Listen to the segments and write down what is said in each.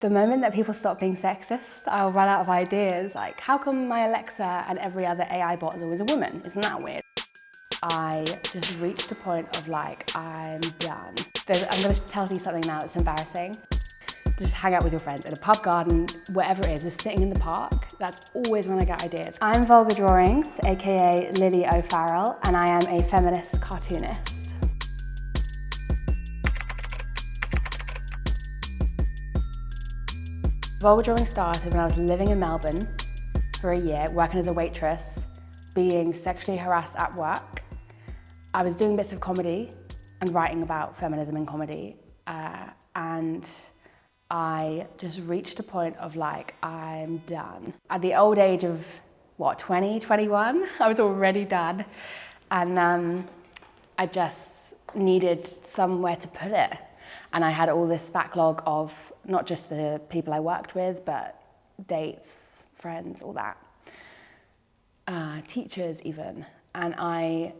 The moment that people stop being sexist, I'll run out of ideas. Like, how come my Alexa and every other AI bot is always a woman? Isn't that weird? I just reached a point of like, I'm done. I'm going to tell you something now that's embarrassing. Just hang out with your friends in a pub, garden, whatever it is, just sitting in the park. That's always when I get ideas. I'm VulgaDrawings, aka Lily O'Farrell, and I am a feminist cartoonist. VulgaDrawings started when I was living in Melbourne for a year, working as a waitress, being sexually harassed at work. I was doing bits of comedy and writing about feminism in comedy, and I just reached a point of like, I'm done. At the old age of, 20, 21, I was already done. And I just needed somewhere to put it. And I had all this backlog of not just the people I worked with, but dates, friends, all that. Teachers even. And I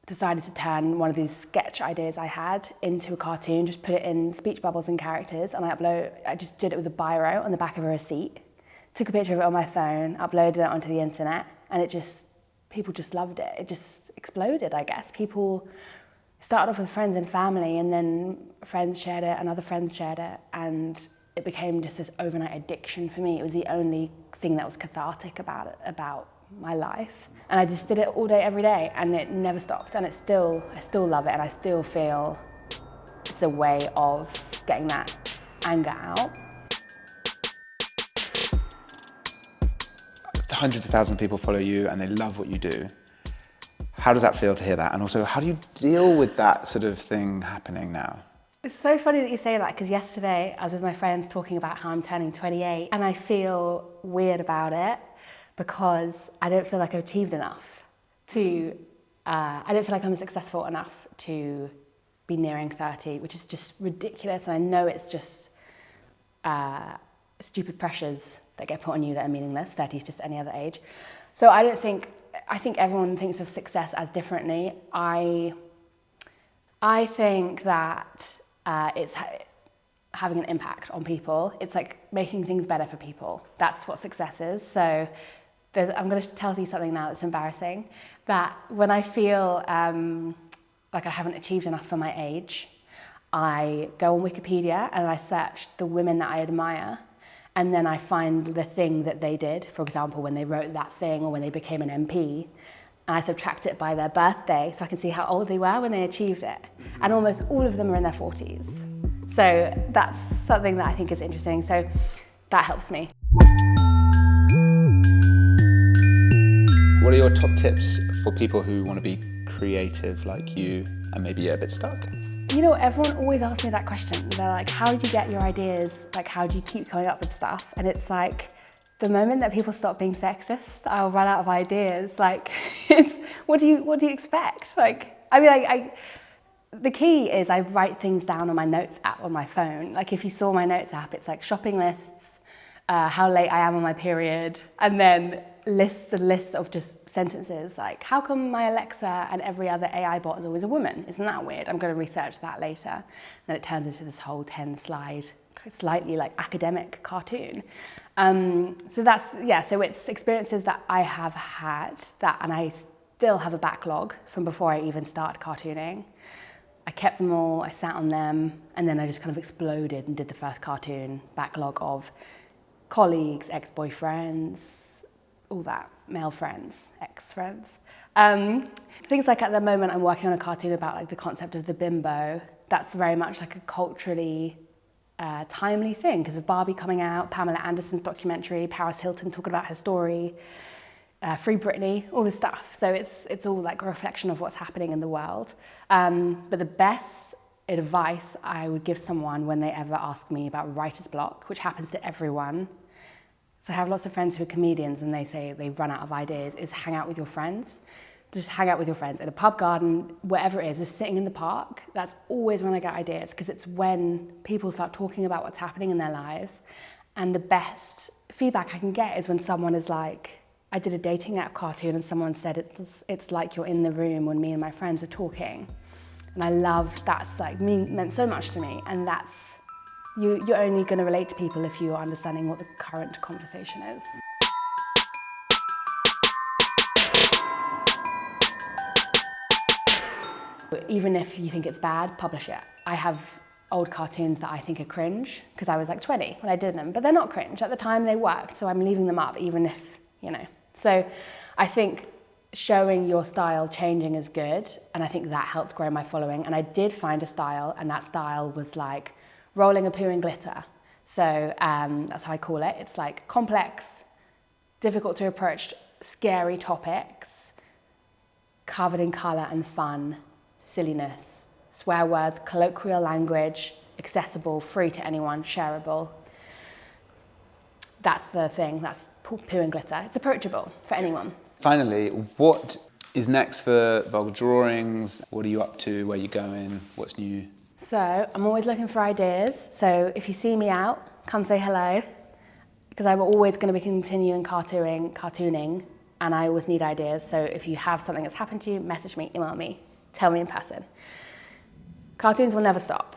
decided to turn one of these sketch ideas I had into a cartoon, just put it in speech bubbles and characters, and I just did it with a biro on the back of a receipt, took a picture of it on my phone, uploaded it onto the internet, and people just loved it. It just exploded, I guess. People started off with friends and family, and then friends shared it and other friends shared it, and it became just this overnight addiction for me. It was the only thing that was cathartic about it, about my life. And I just did it all day, every day, and it never stopped. And I still love it, and I still feel it's a way of getting that anger out. Hundreds of thousands of people follow you and they love what you do. How does that feel to hear that? And also, how do you deal with that sort of thing happening now? It's so funny that you say that, because yesterday I was with my friends talking about how I'm turning 28, and I feel weird about it because I don't feel like I've achieved enough I don't feel like I'm successful enough to be nearing 30, which is just ridiculous. And I know it's just stupid pressures that get put on you that are meaningless. 30 is just any other age. So I think everyone thinks of success as differently. I think that it's having an impact on people. It's like making things better for people. That's what success is. So I'm going to tell you something now that's embarrassing, that when I feel like I haven't achieved enough for my age, I go on Wikipedia and I search the women that I admire, and then I find the thing that they did, for example, when they wrote that thing or when they became an MP, and I subtract it by their birthday so I can see how old they were when they achieved it. And almost all of them are in their 40s. So that's something that I think is interesting. So that helps me. What are your top tips for people who want to be creative like you and maybe a bit stuck? You know, everyone always asks me that question. They're like, how did you get your ideas? Like, how do you keep coming up with stuff? And it's like, the moment that people stop being sexist, I'll run out of ideas. Like, what do you expect? Like, I mean, the key is I write things down on my notes app on my phone. Like, if you saw my notes app, it's like shopping lists, how late I am on my period, and then lists and lists of just sentences like, how come my Alexa and every other AI bot is always a woman? Isn't that weird? I'm going to research that later. Then it turns into this whole 10-slide, slightly like academic cartoon. So so it's experiences that I have had and I still have a backlog from before I even started cartooning. I kept them all, I sat on them, and then I just kind of exploded and did the first cartoon backlog of colleagues, ex-boyfriends, all that, male friends, ex-friends. Things like at the moment I'm working on a cartoon about like the concept of the bimbo. That's very much like a culturally timely thing because of Barbie coming out, Pamela Anderson's documentary, Paris Hilton talking about her story, Free Britney, all this stuff. So it's all like a reflection of what's happening in the world. But the best advice I would give someone when they ever ask me about writer's block, which happens to everyone, so I have lots of friends who are comedians and they say they run out of ideas, is hang out with your friends. Just hang out with your friends in a pub, garden, whatever it is, just sitting in the park. That's always when I get ideas, because it's when people start talking about what's happening in their lives. And the best feedback I can get is when someone is like, I did a dating app cartoon and someone said it's like you're in the room when me and my friends are talking. And I love, that's like meant so much to me. And that's You're only going to relate to people if you're understanding what the current conversation is. Even if you think it's bad, publish it. I have old cartoons that I think are cringe because I was like 20 when I did them, but they're not cringe. At the time they worked, so I'm leaving them up even if, you know. So I think showing your style changing is good, and I think that helped grow my following. And I did find a style, and that style was like rolling a poo in glitter. So that's how I call it. It's like complex, difficult to approach, scary topics, covered in colour and fun, silliness, swear words, colloquial language, accessible, free to anyone, shareable. That's the thing, that's poo and glitter. It's approachable for anyone. Finally, what is next for VulgaDrawings? What are you up to? Where are you going? What's new? So I'm always looking for ideas. So if you see me out, come say hello, because I'm always going to be continuing cartooning, and I always need ideas. So if you have something that's happened to you, message me, email me, tell me in person. Cartoons will never stop.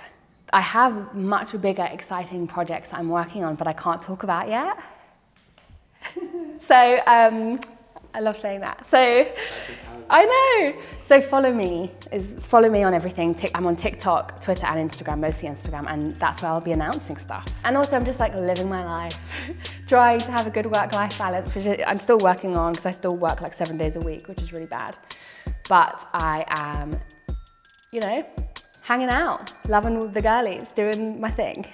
I have much bigger, exciting projects that I'm working on, but I can't talk about yet. So I love saying that. So I know. So follow me on everything. I'm on TikTok, Twitter, and Instagram, mostly Instagram, and that's where I'll be announcing stuff. And also, I'm just like living my life, trying to have a good work-life balance, which I'm still working on because I still work like 7 days a week, which is really bad. But I am, you know, hanging out, loving the girlies, doing my thing.